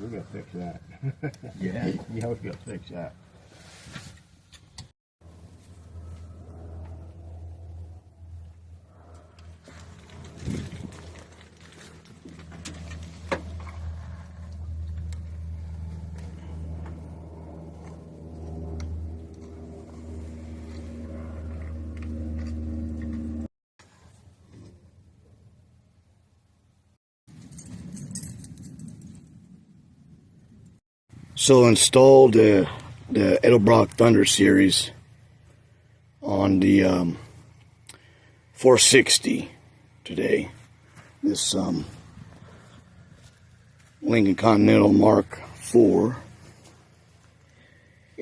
we gotta fix that. Yeah. Yeah, we gotta fix that. So installed the Edelbrock Thunder series on the 460 today. This Lincoln Continental Mark IV,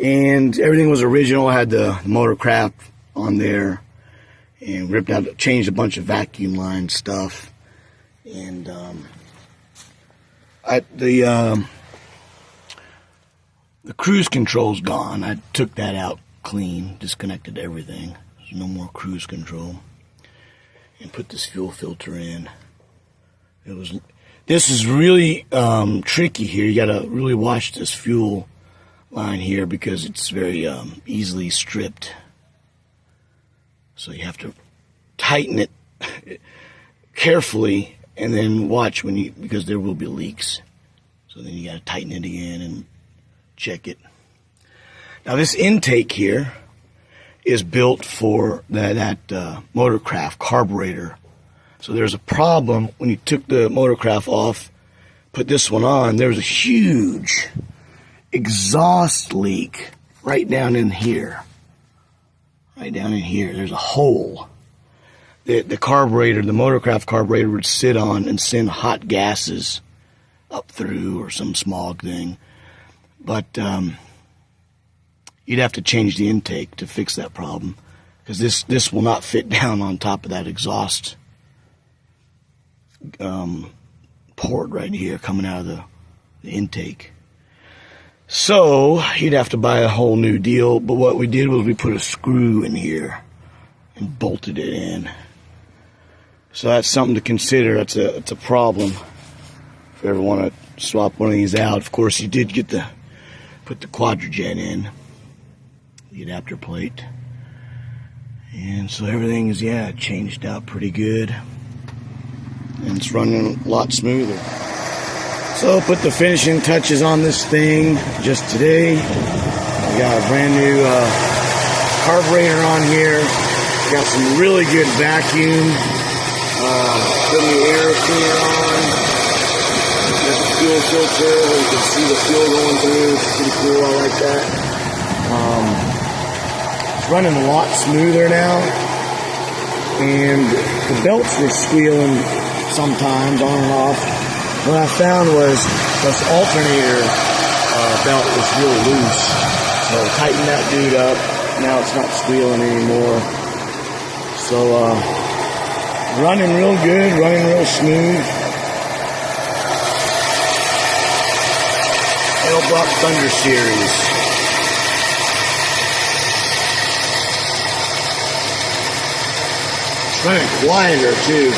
and everything was original. I had the motorcraft on there, and ripped out, changed a bunch of vacuum line stuff, and the cruise control's gone. I took that out clean, disconnected everything. There's no more cruise control. And put this fuel filter in. This is really tricky here. You gotta really watch this fuel line here because it's very easily stripped. So you have to tighten it carefully and then watch because there will be leaks. So then you gotta tighten it again and check it. Now this intake here is built for that motorcraft carburetor. So there's a problem when you took the motorcraft off, put this one on, there's a huge exhaust leak right down in here. Right down in here, there's a hole. The carburetor, the motorcraft carburetor would sit on and send hot gases up through or some smog thing. But you'd have to change the intake to fix that problem because this will not fit down on top of that exhaust port right here coming out of the intake. So you'd have to buy a whole new deal. But what we did was we put a screw in here and bolted it in. So that's something to consider. It's a problem if you ever want to swap one of these out. Of course, you did get put the quadrajet in, the adapter plate, and so everything is changed out pretty good, and it's running a lot smoother. So put the finishing touches on this thing just today. We got a brand new carburetor on here. We got some really good vacuum. Putting the air cleaner on. Got the fuel filter where you can see the fuel going through. It's pretty cool. I like that. It's running a lot smoother now. And the belts were squealing sometimes on and off. What I found was this alternator belt was really loose. So I tightened that dude up. Now it's not squealing anymore. So running real good, running real smooth. Edelbrock Thunder Series. It's running quieter too.